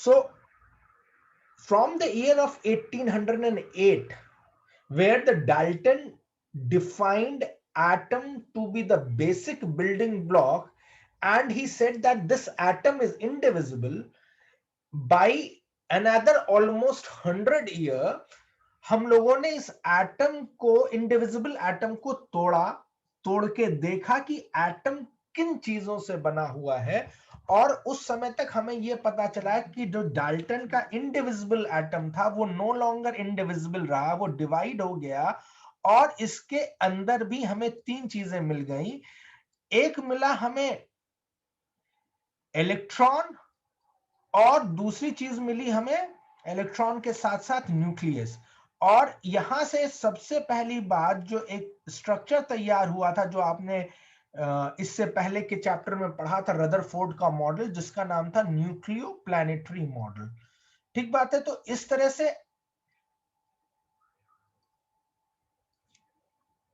So from the year of 1808, where the Dalton defined atom to be the basic building block, and he said that this atom is indivisible, by another almost 100 year हम लोगों ने इस atom को, indivisible atom को तोड़ के देखा कि एटम किन चीजों से बना हुआ है, और उस समय तक हमें यह पता चला कि जो डाल्टन का इनडिविजिबल एटम था वो नो लॉन्गर इनडिविजिबल रहा, वो डिवाइड हो गया, और इसके अंदर भी हमें तीन चीजें मिल गई। एक मिला हमें इलेक्ट्रॉन, और दूसरी चीज मिली हमें इलेक्ट्रॉन के साथ साथ न्यूक्लियस। और यहां से सबसे पहली बात जो एक स्ट्रक्चर तैयार हुआ था, जो आपने इससे पहले के चैप्टर में पढ़ा था, रदरफोर्ड का मॉडल, जिसका नाम था न्यूक्लियो प्लैनेटरी मॉडल। ठीक बात है। तो इस तरह से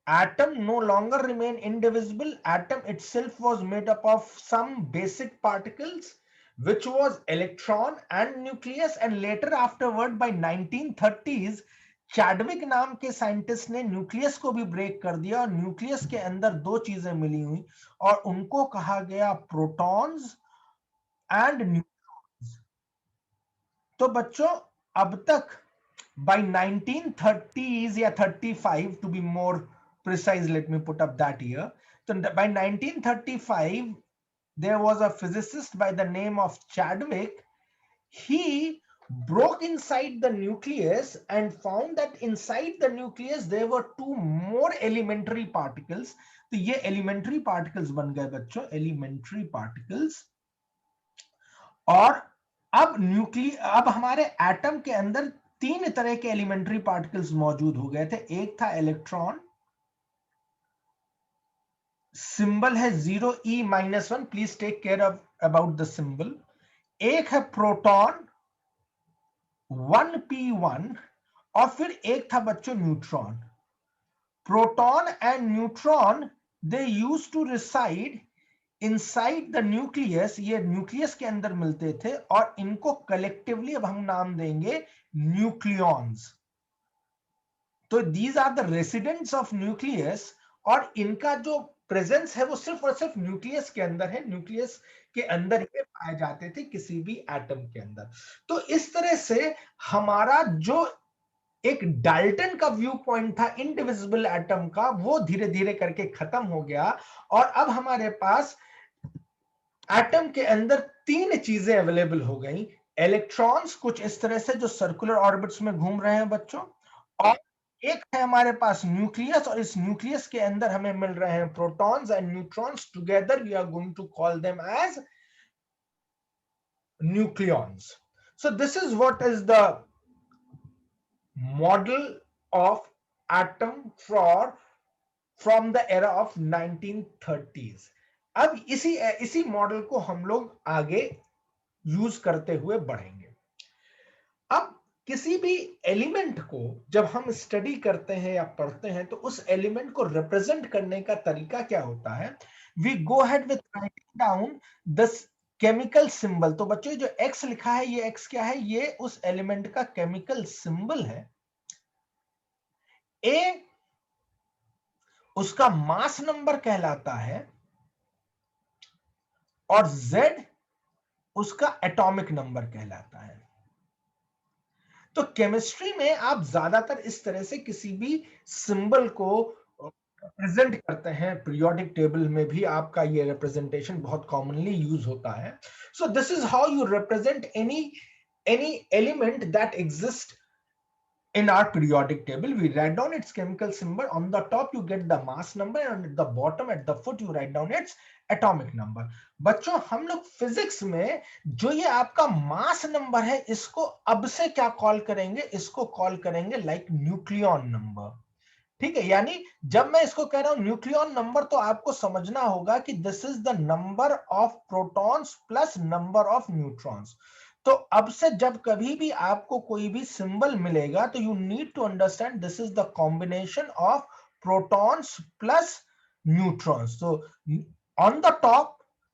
atom no longer remain indivisible. Atom itself was made up of some basic particles, which was electron and nucleus, and later afterward by 1930s Chadwick नाम के साइंटिस्ट ने न्यूक्लियस को भी ब्रेक कर दिया, और न्यूक्लियस के अंदर दो चीजें मिली हुई, और उनको कहा गया प्रोटॉन्स एंड न्यूट्रॉन्स। तो बच्चों, अब तक by 1930s या 35 to be more precise, let me put up that year. So by 1935 there was a physicist by the name of Chadwick. He broke inside the nucleus and found that inside the nucleus there were two more elementary particles. तो ये elementary particles बन गए बच्चों, elementary particles। और अब हमारे atom के अंदर तीन तरह के एलिमेंट्री पार्टिकल्स मौजूद हो गए थे। एक था इलेक्ट्रॉन, सिंबल है 0e-1, please take care about the symbol. एक है प्रोटॉन 1p1, और फिर एक था बच्चों neutron. Proton and neutron they used to reside inside the nucleus, ये न्यूक्लियस के अंदर मिलते थे, और इनको कलेक्टिवली अब हम नाम देंगे न्यूक्लियॉन्स। तो these are the residents of nucleus, और इनका जो प्रेजेंस है वो सिर्फ और सिर्फ न्यूक्लियस के अंदर है, न्यूक्लियस के अंदर ये पाए जाते थे किसी भी एटम के अंदर। तो इस तरह से हमारा जो एक डाल्टन का व्यू पॉइंट था इनडिविजिबल एटम का, वो धीरे धीरे करके खत्म हो गया, और अब हमारे पास एटम के अंदर तीन चीजें अवेलेबल हो गई। इलेक्ट्रॉन्स कुछ इस तरह से जो सर्कुलर ऑर्बिट्स में घूम रहे हैं बच्चों, और एक है हमारे पास न्यूक्लियस, और इस न्यूक्लियस के अंदर हमें मिल रहे हैं protons and neutrons. Together we are going to call them as nucleons. So this is what is the model of atom for from the era of 1930s। अब इसी मॉडल को हम लोग आगे यूज करते हुए बढ़ेंगे। अब किसी भी एलिमेंट को जब हम स्टडी करते हैं या पढ़ते हैं, तो उस एलिमेंट को रिप्रेजेंट करने का तरीका क्या होता है? We go head with writing down the chemical symbol. तो बच्चों, जो एक्स लिखा है, ये एक्स क्या है? ये उस एलिमेंट का केमिकल सिंबल है। ए उसका मास नंबर कहलाता है, और जेड उसका एटॉमिक नंबर कहलाता है। तो केमिस्ट्री में आप ज्यादातर इस तरह से किसी भी सिंबल को रिप्रेजेंट करते हैं। पीरियोडिक टेबल में भी आपका ये रिप्रेजेंटेशन बहुत कॉमनली यूज होता है। सो this is how you represent any element that exists in our periodic table. We write down its chemical symbol. On the top you get the mass number, and at the bottom at the foot you write down its atomic number. बच्चों, हम लोग physics में जो ये आपका mass number है, इसको अब से क्या कॉल करेंगे? इसको कॉल करेंगे लाइक न्यूक्लियॉन नंबर। ठीक है, यानी जब मैं इसको कह रहा हूं न्यूक्लियॉन नंबर, तो आपको समझना होगा कि this is the number of protons plus number of neutrons. तो अब से जब कभी भी आपको कोई भी सिंबल मिलेगा, तो you need to understand this is the combination of protons plus neutrons. So on the top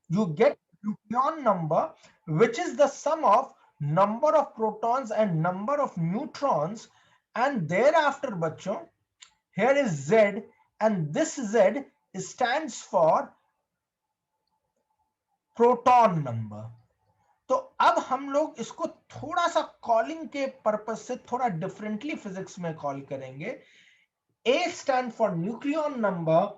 you get nucleon number, which is the sum of number of protons and number of neutrons, and thereafter बच्चों here is Z, and this Z stands for proton number. तो अब हम लोग इसको थोड़ा सा calling के purpose से थोड़ा डिफरेंटली फिजिक्स में कॉल करेंगे. A stand for nucleon number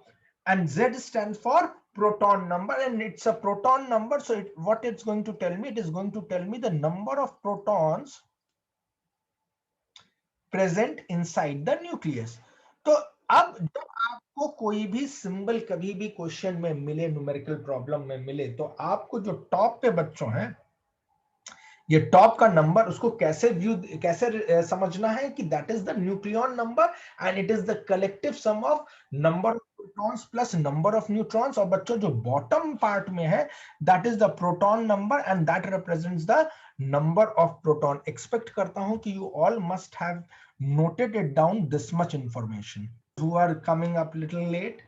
and Z stand for proton number, and it's a proton number. So what it's going to tell me, it is going to tell me the number of protons present inside the nucleus. तो अब जब आपको कोई भी symbol कभी भी question में मिले, न्यूमेरिकल प्रॉब्लम में मिले, तो आपको जो टॉप पे बच्चों है, ये टॉप का नंबर, उसको कैसे समझना है कि that is the nucleon number and it is the collective sum of number of protons plus number of neutrons. और बच्चों जो बॉटम पार्ट में है, that is the proton number and that represents the number of proton. Expect करता हूं कि you all must have noted it down, this much information. Who are coming up little late,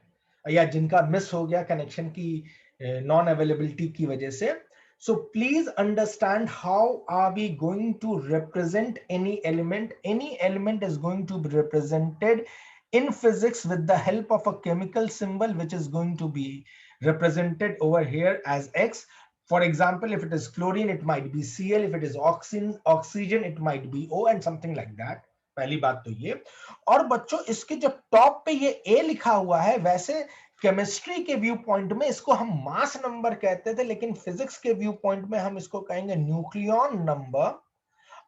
या जिनका miss हो गया connection की non availability की वजह से. So please understand how are we going to represent any element. Any element is going to be represented in physics with the help of a chemical symbol, which is going to be represented over here as X. For example, if it is chlorine, it might be Cl. If it is oxygen, it might be O, and something like that. पहली बात तो ये. और बच्चों इसके जब top पे ये A लिखा हुआ है, वैसे केमिस्ट्री के व्यू पॉइंट में इसको हम मास नंबर कहते थे, लेकिन फिजिक्स के व्यू पॉइंट में हम इसको कहेंगे न्यूक्लियन नंबर.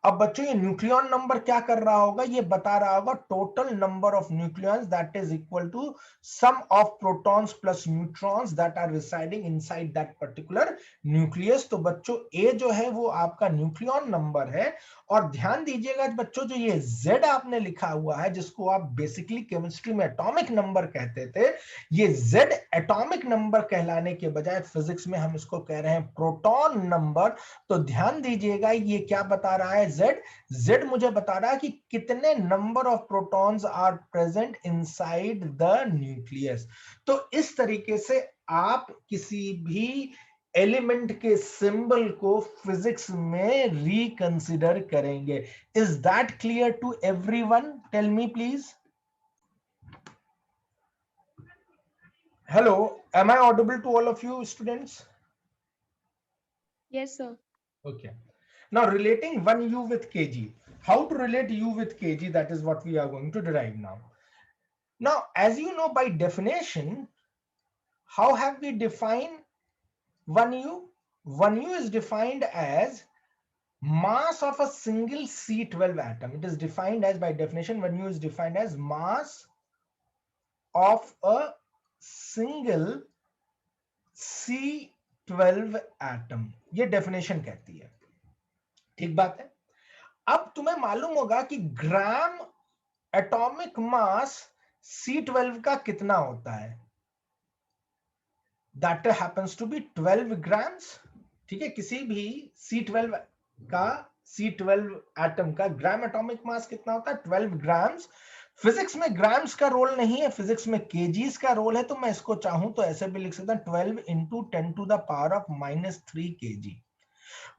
अब बच्चों ये न्यूक्लियन नंबर क्या कर रहा होगा, ये बता रहा होगा total number of nucleons that is equal to sum of protons plus neutrons that are residing inside that particular nucleus. तो बच्चों ए जो है वो आपका न्यूक्लियन नंबर है. और ध्यान दीजिएगा बच्चों, जो ये Z आपने लिखा हुआ है, जिसको आप बेसिकली केमिस्ट्री में एटॉमिक नंबर कहते थे, ये Z एटॉमिक नंबर कहलाने के बजाय फिजिक्स में हम इसको कह रहे हैं प्रोटॉन नंबर. तो ध्यान दीजिएगा ये क्या बता रहा है, Z मुझे बता रहा है कि कितने number of protons are present inside the nucleus. तो इस तरीके से आप किसी भी एलिमेंट के सिंबल को फिजिक्स में रिकंसिडर करेंगे. Is that clear to everyone? Tell me please. Hello, am I audible to all of you students? Yes, sir. Okay. Now relating 1U with kg. How to relate U with kg? That is what we are going to derive now. Now, as you know, by definition, how have we defined 1U? 1U is defined as mass of a single C12 atom. It is defined as, by definition, 1U is defined as mass of a single C12 atom. ये definition कहती है. ठीक बात है. अब तुम्हें मालूम होगा कि ग्राम एटॉमिक मास C12 का कितना होता है. That happens to be 12 grams. ठीक है, किसी भी C12 एटम का ग्राम एटॉमिक मास कितना होता है, 12 ग्राम्स. फिजिक्स में ग्राम्स का रोल नहीं है, फिजिक्स में केजीज का रोल है. तो मैं इसको चाहूं तो ऐसे भी लिख सकता हूं, 12 into 10 to the power of -3 kg.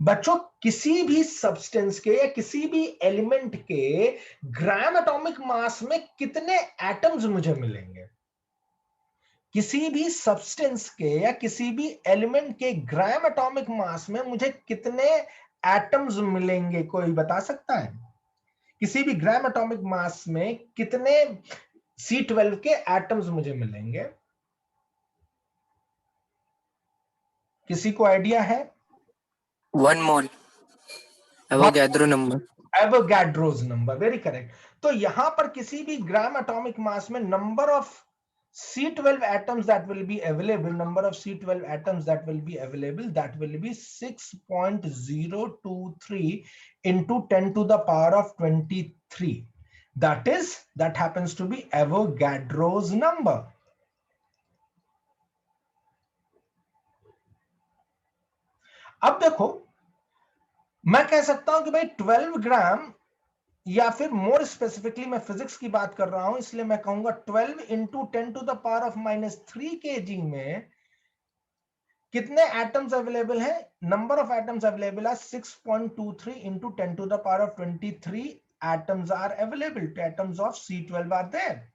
बच्चों किसी भी सब्सटेंस के या किसी भी एलिमेंट के ग्राम एटॉमिक मास में कितने एटम्स मुझे मिलेंगे, किसी भी सब्सटेंस के या किसी भी एलिमेंट के ग्राम एटॉमिक मास में मुझे कितने एटम्स मिलेंगे, कोई बता सकता है? किसी भी ग्राम एटॉमिक मास में कितने C12 के एटम्स मुझे मिलेंगे? किसी को आइडिया है? 1 mole. Avogadro number. Avogadro's number, very correct. तो यहां पर किसी भी ग्राम एटॉमिक मास में number of C12 atoms that will be available, number of C12 atoms that will be available, that will be 6.023 into 10 to the power of 23. That happens to be Avogadro's number. अब देखो, मैं कह सकता हूं कि भाई 12 ग्राम, या फिर मोर स्पेसिफिकली मैं फिजिक्स की बात कर रहा हूं, इसलिए मैं कहूंगा 12 into 10 to the power of -3 kg में कितने एटम्स अवेलेबल हैं? Number of atoms available are 6.23 into 10 to the power of 23 atoms are available. Atoms of C12 are there.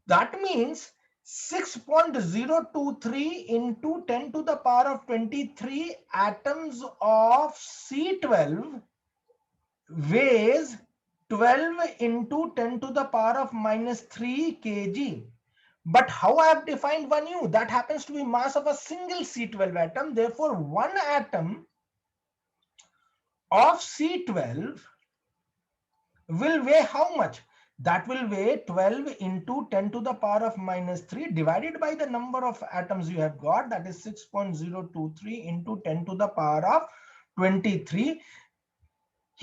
That means 6.023 into 10 to the power of 23 atoms of C12 weighs 12 into 10 to the power of minus 3 kg. But how I have defined 1U? That happens to be mass of a single C12 atom. Therefore, one atom of C12 will weigh how much? That will weigh 12 into 10 to the power of minus 3 divided by the number of atoms you have got, that is 6.023 into 10 to the power of 23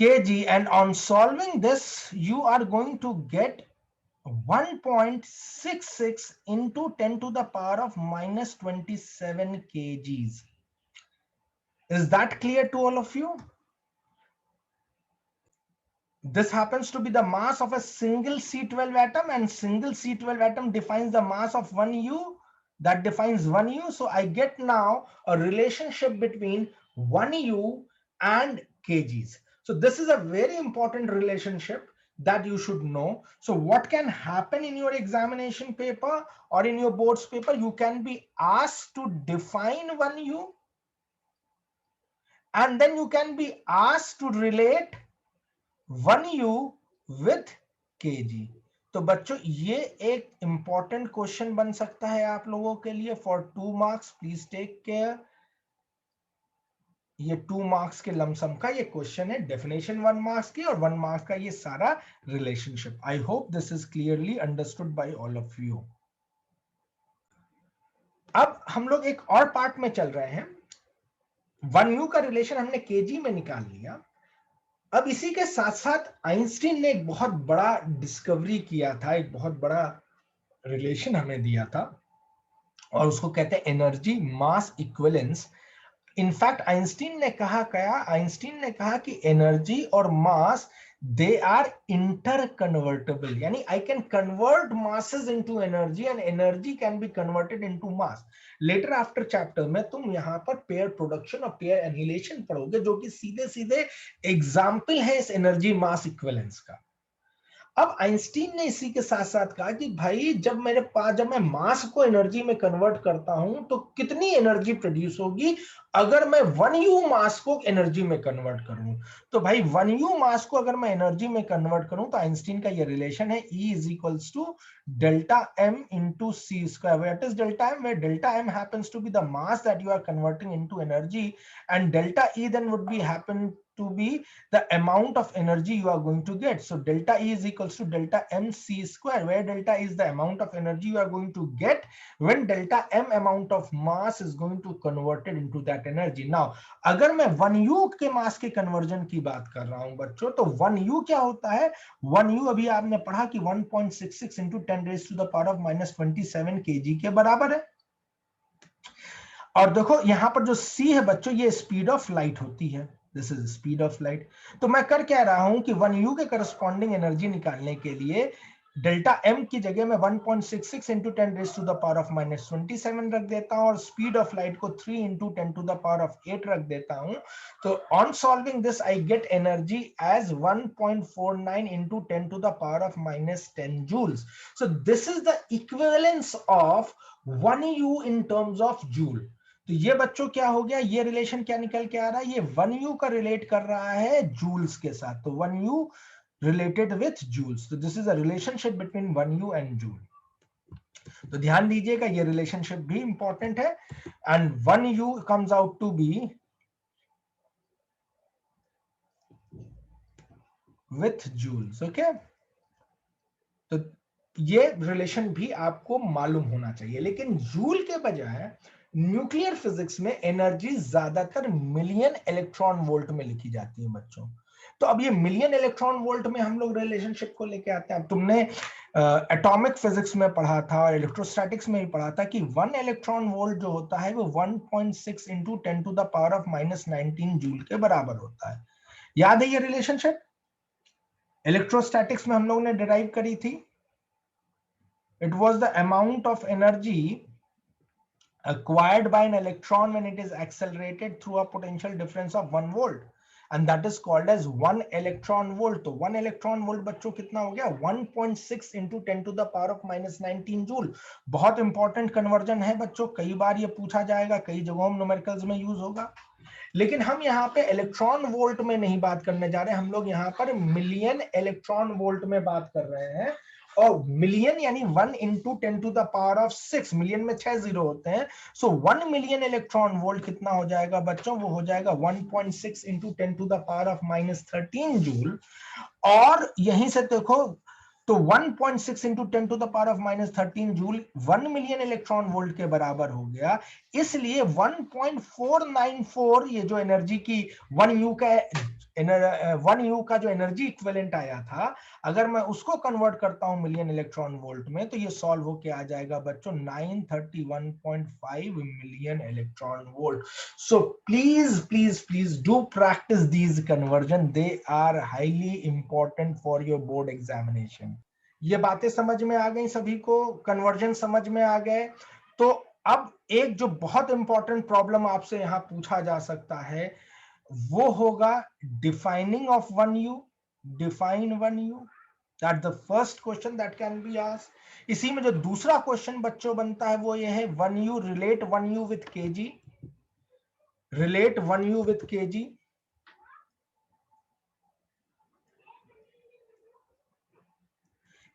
kg. And on solving this, you are going to get 1.66 into 10 to the power of minus 27 kgs. Is that clear to all of you? This happens to be the mass of a single C12 atom, and single C12 atom defines the mass of 1U. That defines 1U. So I get now a relationship between 1U and kgs. So this is a very important relationship that you should know. So what can happen in your examination paper or in your board's paper? You can be asked to define 1U, and then you can be asked to relate 1U with kg. तो बच्चों ये एक important question बन सकता है आप लोगों के लिए for 2 marks. Please take care. ये 2 मार्क्स के लमसम का ये क्वेश्चन है. डेफिनेशन 1 मार्क्स की और 1 मार्क्स का ये सारा relationship. I hope this is clearly understood by all of you. अब हम लोग एक और पार्ट में चल रहे हैं. 1U का रिलेशन हमने केजी में निकाल लिया. अब इसी के साथ साथ आइंस्टीन ने एक बहुत बड़ा डिस्कवरी किया था, एक बहुत बड़ा रिलेशन हमें दिया था, और उसको कहते हैं energy mass equivalence. In fact Einstein ने कहा कि एनर्जी और mass they are interconvertible, यानी I can convert masses into energy and energy can be converted into mass. Later after chapter में तुम यहां पर पेयर प्रोडक्शन और पेयर एनिहिलेशन पढ़ोगे, जो कि सीधे सीधे एग्जाम्पल है इस एनर्जी मास इक्विवेलेंस का. अब आइंस्टीन ने इसी के साथ साथ कहा कि भाई जब मैं मास को एनर्जी में कन्वर्ट करता हूं तो कितनी एनर्जी प्रोड्यूस होगी अगर मैं 1U मास को एनर्जी में कन्वर्ट करूं. तो भाई 1U मास को अगर मैं एनर्जी में कन्वर्ट करूं तो आइंस्टीन का ये रिलेशन है E is equals to delta M into C square. What is delta M? Where delta M happens to be the mass that you are converting into energy, and delta E then would be happen to be the amount of energy you are going to get. So delta E is equals to delta MC square, where delta is the amount of energy you are going to get when delta M amount of mass is going to converted into that energy. Now अगर मैं 1U के मास के conversion की बात कर रहा हूं बच्चों, तो 1U क्या होता है? 1U अभी आपने पढ़ा कि 1.66 into 10 raised to the power of minus 27 kg के बराबर है. और देखो यहां पर जो C है बच्चों, ये स्पीड ऑफ लाइट होती है. This is speed of light. तो मैं कर क्या रहा हूं कि 1U के करस्पॉन्डिंग एनर्जी निकालने के लिए डेल्टा M की जगह में 1.66 into 10 raised to the power of minus 27 रख देता हूं, और स्पीड ऑफ लाइट को 3 into 10 to the power of 8 रख देता हूं. तो on solving this I get energy as 1.49 into 10 to the power of minus 10 joules. So this is the equivalence of 1U in terms of joule. तो ये बच्चों क्या हो गया? ये रिलेशन क्या निकल के आ रहा है? ये 1U का रिलेट कर रहा है जूल्स के साथ. तो 1U रिलेटेड विथ जूल्स. तो this is a relationship between 1U and joule. तो ध्यान दीजिएगा ये रिलेशनशिप भी इंपॉर्टेंट है. And 1U comes out to be with joules. Okay, तो ये रिलेशन भी आपको मालूम होना चाहिए. लेकिन जूल के बजाय न्यूक्लियर फिजिक्स में एनर्जी ज्यादातर मिलियन इलेक्ट्रॉन वोल्ट में लिखी जाती है बच्चों. तो अब ये मिलियन इलेक्ट्रॉन वोल्ट में हम लोग रिलेशनशिप को लेके आते हैं. अब तुमने एटॉमिक फिजिक्स में पढ़ा था और इलेक्ट्रोस्टैटिक्स में भी पढ़ा था कि 1 इलेक्ट्रॉन वोल्ट जो होता है वो 1.6 into 10 to the power of minus 19 joule के बराबर होता है. याद है ये रिलेशनशिप? इलेक्ट्रोस्टैटिक्स में हम लोग ने डिराइव करी थी. It was the amount of energy acquired by an electron when it is accelerated through a potential difference of 1 volt, and that is called as 1 electron volt. तो 1 electron volt बच्चों कितना हो गया? 1.6 into 10 to the power of -19 joule. बहुत important conversion है बच्चों, कई बार ये पूछा जाएगा, कई जगहों में न्यूमेरिकल्स में यूज होगा. लेकिन हम यहाँ पे इलेक्ट्रॉन वोल्ट में नहीं बात करने जा रहे हैं, हम लोग यहाँ पर मिलियन इलेक्ट्रॉन वोल्ट में बात कर रहे हैं. और मिलियन यानी 1 into 10 to the power of 6, million में 6 जीरो होते हैं. सो 1 मिलियन इलेक्ट्रॉन वोल्ट कितना हो जाएगा बच्चों? वो हो जाएगा 1.6 into 10 to the power of -13 joule. और यहीं से देखो तो 1.6 into 10 to the power of -13 joule 1 million electron volt के बराबर हो गया. इसलिए 1.494 ये जो एनर्जी की 1 यू का जो एनर्जी इक्विवेलेंट आया था, अगर मैं उसको कन्वर्ट करता हूं मिलियन इलेक्ट्रॉन वोल्ट में, तो ये सॉल्व होके आ जाएगा बच्चों 931.5 million electron volt. So please please please do practice these conversion, they are highly important for your board examination. ये बातें समझ में आ गई सभी को? कन्वर्जन समझ में आ गए? तो अब एक जो बहुत इंपॉर्टेंट प्रॉब्लम आपसे यहां पूछा जा सकता है वो होगा defining of 1U. Define 1U, that the first question that can be asked. इसी में जो दूसरा क्वेश्चन बच्चों बनता है वो ये है 1U, relate 1U with kg. Relate 1U with kg.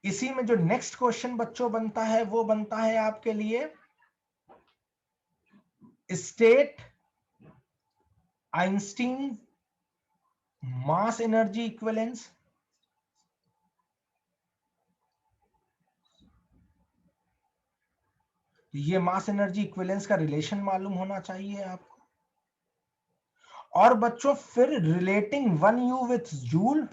इसी में जो नेक्स्ट क्वेश्चन बच्चों बनता है वो बनता है आपके लिए state Einstein mass energy equivalence. ये मास एनर्जी इक्विवेलेंस का रिलेशन मालूम होना चाहिए आपको. और बच्चों फिर relating 1U with joule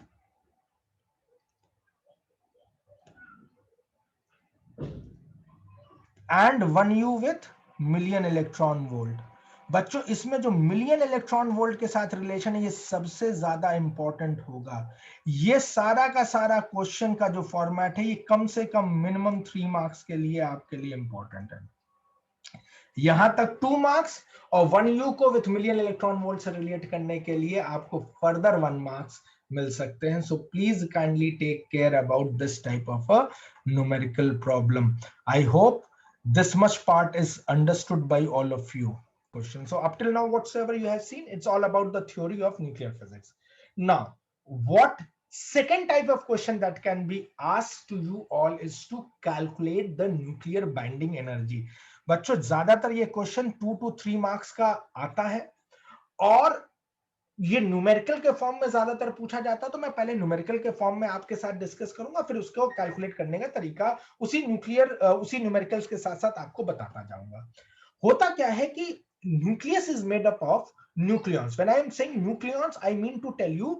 and 1U with million electron volt. बच्चों इसमें जो मिलियन इलेक्ट्रॉन वोल्ट के साथ रिलेशन है ये सबसे ज्यादा इंपॉर्टेंट होगा. ये सारा का सारा क्वेश्चन का जो फॉर्मेट है ये कम से कम मिनिमम 3 मार्क्स के लिए आपके लिए इंपॉर्टेंट है. यहां तक 2 मार्क्स, और 1U को विथ मिलियन इलेक्ट्रॉन वोल्ट से रिलेट करने के लिए आपको फर्दर 1 मार्क्स मिल सकते हैं. So please kindly take care about this type of a numerical problem. I hope this much part is understood by all of you. Question. So up till now whatsoever you have seen, it's all about the theory of nuclear physics. Now what second type of question that can be asked to you all is to calculate the nuclear binding energy. बच्चों ज्यादातर ये question 2 to 3 marks का आता है और ये numerical के form में ज्यादातर पूछा जाता है. तो मैं पहले न्यूमेरिकल के फॉर्म में आपके साथ डिस्कस करूंगा, फिर उसको कैलकुलेट करने का तरीका उसी न्यूमेरिकल्स के साथ साथ आपको बताता जाऊंगा. होता क्या है कि nucleus is made up of nucleons. When I am saying nucleons I mean to tell you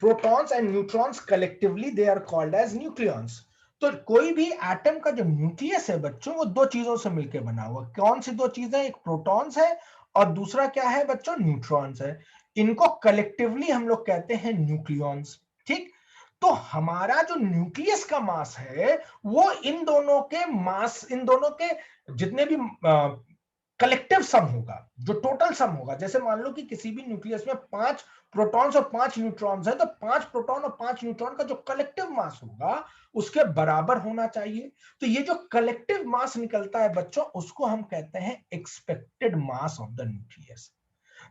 protons and neutrons collectively they are called as nucleons. तो कोई भी एटम का जो न्यूक्लियस है बच्चों वो दो चीजों से मिलकर बना हुआ. कौन सी दो चीजें? एक प्रोटॉन्स है और दूसरा क्या है बच्चों? न्यूट्रॉन्स है. इनको कलेक्टिवली हम लोग कहते हैं न्यूक्लियॉन्स. ठीक. तो हमारा जो न्यूक्लियस का मास है वो इन दोनों के मास, इन दोनों के जितने भी कलेक्टिव सम होगा, जो टोटल सम होगा. जैसे मान लो कि किसी भी न्यूक्लियस में 5 प्रोटॉन्स और 5 न्यूट्रॉन्स है, तो 5 प्रोटॉन और 5 न्यूट्रॉन का जो कलेक्टिव मास होगा उसके बराबर होना चाहिए. तो ये जो कलेक्टिव मास निकलता है बच्चों उसको हम कहते हैं expected mass of the nucleus.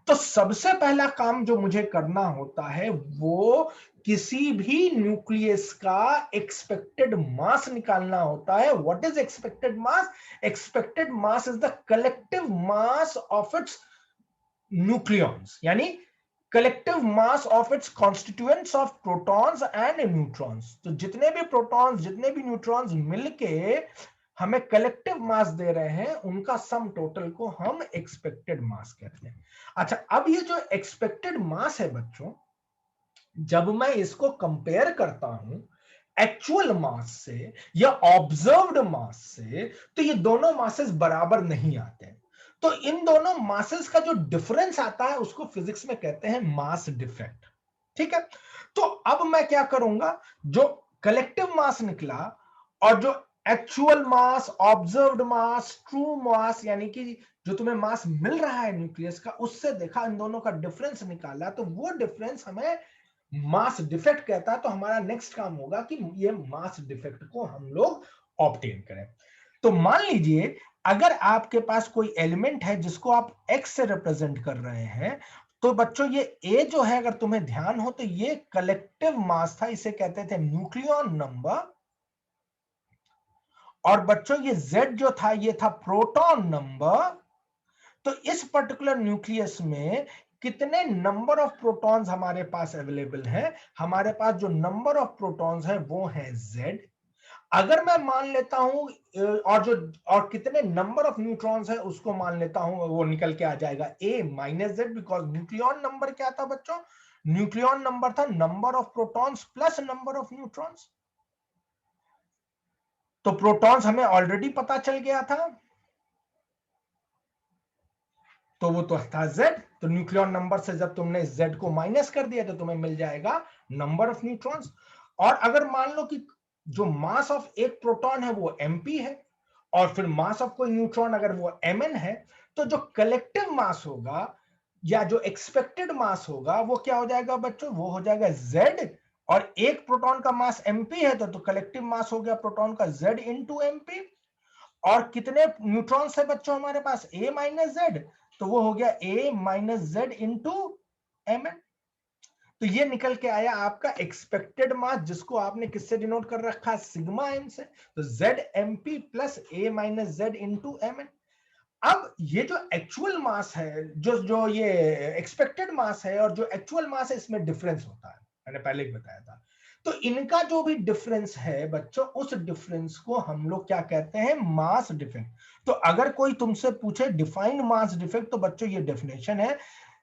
तो सबसे पहला काम जो मुझे करना होता है वो किसी भी न्यूक्लियस का एक्सपेक्टेड मास निकालना होता है. What is expected mass? Expected mass is the collective mass of its nucleons, यानी collective mass of its constituents of protons and neutrons. तो जितने भी प्रोटॉन्स जितने भी न्यूट्रॉन्स मिलके हमें कलेक्टिव मास दे रहे हैं उनका सम टोटल को हम एक्सपेक्टेड मास कहते हैं. अच्छा, अब ये जो एक्सपेक्टेड मास है बच्चों, जब मैं इसको कंपेयर करता हूं एक्चुअल मास से या ऑब्जर्व्ड मास से, तो ये दोनों मासेस बराबर नहीं आते. तो इन दोनों मासेस का जो डिफरेंस आता है उसको फिजिक्स में कहते हैं मास डिफेक्ट. ठीक है. तो अब मैं क्या करूंगा, जो कलेक्टिव मास निकला और जो एक्चुअल मास, ऑब्जर्व्ड मास, ट्रू मास, यानी कि जो तुम्हें मास मिल रहा है न्यूक्लियस का, उससे देखा, इन दोनों का डिफरेंस निकाला, तो वो डिफरेंस हमें मास डिफेक्ट कहता है। तो हमारा नेक्स्ट काम होगा कि ये मास डिफेक्ट को हम लोग ऑब्टेन करें। तो मान लीजिए अगर आपके पास कोई एलिमेंट है जिसको आप एक्स से रिप्रेजेंट कर रहे हैं, तो बच्चों ये ए जो है, अगर तुम्हें ध्यान हो तो ये कलेक्टिव मास था, इसे कहते थे न्यूक्लियॉन नंबर। और बच्चों ये Z जो था ये था प्रोटॉन नंबर। तो इस पर्टिकुलर न्यूक्लियस में कितने नंबर ऑफ प्रोटॉन्स हमारे पास अवेलेबल हैं? हमारे पास जो नंबर ऑफ प्रोटॉन्स हैं वो है Z। अगर मैं मान लेता हूं और कितने नंबर ऑफ न्यूट्रॉन्स है उसको मान लेता हूं, वो निकल के आ जाएगा A minus Z, because nucleon number क्या था बच्चों? न्यूक्लियॉन नंबर था number of protons plus number of neutrons. तो प्रोटॉन्स हमें ऑलरेडी पता चल गया था, तो वो तो था Z। तो न्यूक्लियॉन नंबर से जब तुमने Z को माइनस कर दिया तो तुम्हें मिल जाएगा नंबर ऑफ न्यूट्रॉन्स। और अगर मान लो कि जो मास ऑफ एक प्रोटॉन है वो mp है, और फिर मास ऑफ कोई न्यूट्रॉन अगर वो mn है, तो जो कलेक्टिव मास होगा या जो एक्सपेक्टेड मास होगा वो क्या हो जाएगा बच्चों? वो हो जाएगा Z। और एक प्रोटॉन का मास mp है तो कलेक्टिव मास हो गया प्रोटॉन का Z इंटू mp। और कितने न्यूट्रॉन्स है बच्चों हमारे पास? A माइनस Z, तो वो हो गया A minus Z into mn। तो ये निकल के आया आपका एक्सपेक्टेड मास, जिसको आपने किससे डिनोट कर रखा है? सिग्मा m से। तो Z mp plus A minus Z into mn। अब ये जो एक्चुअल मास है, जो ये एक्सपेक्टेड मास है और जो एक्चुअल मास है, इसमें डिफरेंस होता है, मैंने पहले ही बताया था। तो इनका जो भी डिफरेंस है बच्चों, उस डिफरेंस को हम लोग क्या कहते हैं? Mass defect. तो अगर कोई तुमसे पूछे डिफाइन मास डिफेक्ट, तो बच्चों ये डेफिनेशन है: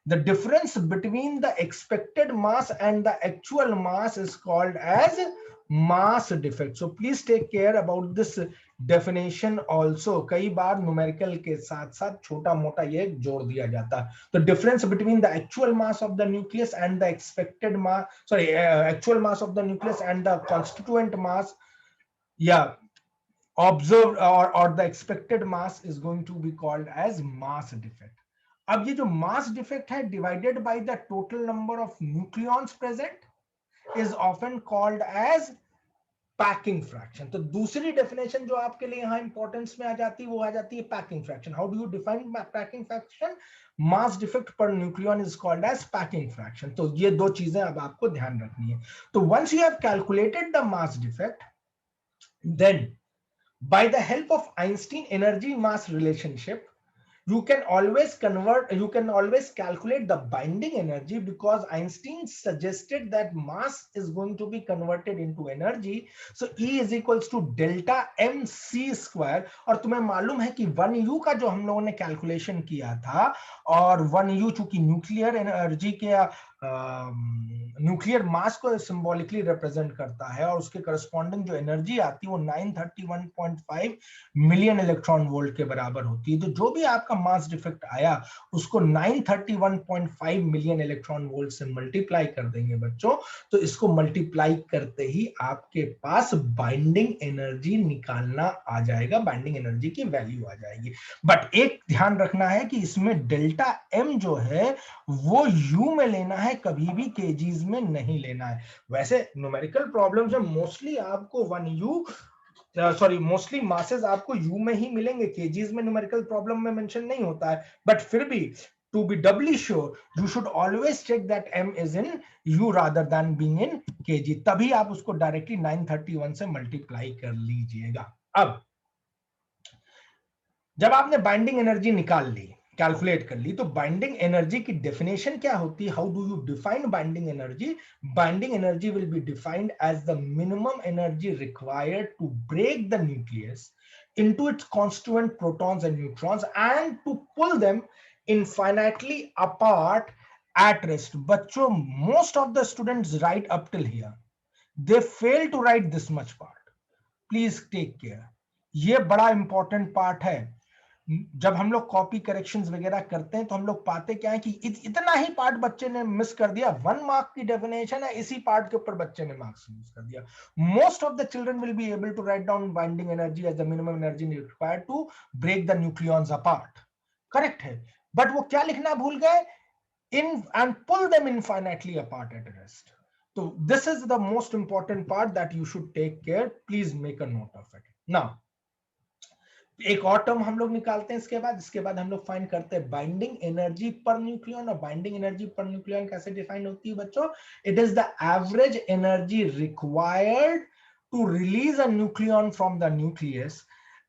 the difference between the expected mass and the actual mass is called as mass defect. So please take care about this definition also. कई बार न्यूमेरिकल के साथ साथ छोटा मोटा ये जोड़ दिया जाता है। तो difference between the actual mass of the nucleus and the expected mass, actual mass of the nucleus and the constituent mass, yeah, observed or the expected mass is going to be called as mass defect. अब ये जो mass defect है divided by the total number of nucleons present is often called as packing fraction. तो दूसरी definition जो आपके लिए यहां इंपॉर्टेंस में आ जाती है वो आ जाती है packing fraction. How do you define packing fraction? Mass defect per nucleon is called as packing fraction. तो ये दो चीजें अब आपको ध्यान रखनी है। तो once you have calculated the mass defect, then by the help of Einstein energy mass relationship, you can always calculate the binding energy, because Einstein suggested that mass is going to be converted into energy. So E is equals to delta mc square। और तुम्हें मालूम है कि 1u का जो हम लोगों ने कैलकुलेशन किया था, और 1u चूंकि न्यूक्लियर एनर्जी के न्यूक्लियर मास को सिंबॉलिकली रिप्रेजेंट करता है, और उसके करस्पॉन्डिंग जो एनर्जी आती है वो 931.5 मिलियन इलेक्ट्रॉन वोल्ट के बराबर होती है। तो जो भी आपका मास डिफेक्ट आया उसको 931.5 मिलियन इलेक्ट्रॉन वोल्ट से मल्टीप्लाई कर देंगे बच्चों। तो इसको मल्टीप्लाई करते ही आपके पास बाइंडिंग एनर्जी निकालना आ जाएगा, बाइंडिंग एनर्जी की वैल्यू आ जाएगी। बट एक ध्यान रखना है कि इसमें डेल्टा एम जो है वो यू में लेना है, कभी भी केजीज में नहीं लेना है। वैसे न्यूमेरिकल प्रॉब्लम्स में मोस्टली आपको 1u मोस्टली मासेस आपको यू में ही मिलेंगे, केजीज में न्यूमेरिकल प्रॉब्लम में मेंशन नहीं होता है। बट फिर भी to be doubly sure you should always check that m is in u rather than being in kg, तभी आप उसको डायरेक्टली 931 से मल्टीप्लाई कर लीजिएगा। अब जब आपने बाइंडिंग एनर्जी निकाल ली, कैलकुलेट कर ली, तो बाइंडिंग एनर्जी की डेफिनेशन क्या होती है? How do you define binding energy? Binding energy will be defined as the minimum energy required to break the nucleus into its constituent protons and neutrons and to pull them infinitely apart at rest. बच्चों, most of the students write up till here. They fail to write this much part. Please take care. ये बड़ा important part है। जब हम लोग copy corrections वगैरह करते हैं तो हम लोग पाते क्या है कि इतना ही पार्ट बच्चे ने मिस कर दिया। 1 मार्क की डेफिनेशन है, इसी पार्ट के ऊपर बच्चे ने मार्क्स मिस कर दिया। Most of the children will be able to write down binding energy as the minimum energy required to break the nucleons apart. Correct है, बट वो क्या लिखना भूल गए, in and pull them infinitely apart at rest. So this is the most important part that you should take care. Please make a note of it. Now एक और term हम लोग निकालते हैं इसके बाद हम लोग फाइंड करते हैं बाइंडिंग एनर्जी पर न्यूक्लियन। और बाइंडिंग एनर्जी पर न्यूक्लियन कैसे डिफाइन होती है बच्चों? It is the average energy required to release a nucleon from the nucleus,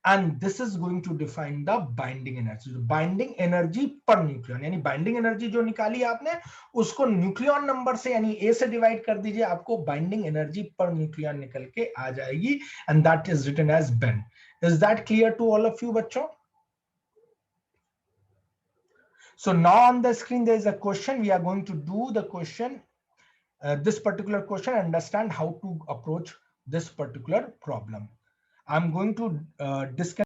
and this is going to define the binding energy. Binding energy per nucleon, यानी binding energy जो निकाली आपने उसको nucleon number से यानी ए से डिवाइड कर दीजिए, आपको बाइंडिंग एनर्जी पर न्यूक्लियन निकल के आ जाएगी, and that is written as ben. Is that clear to all of you, bachcho? So now on the screen there is a question. We are going to do the question, this particular question, and understand how to approach this particular problem. I'm going to disconnect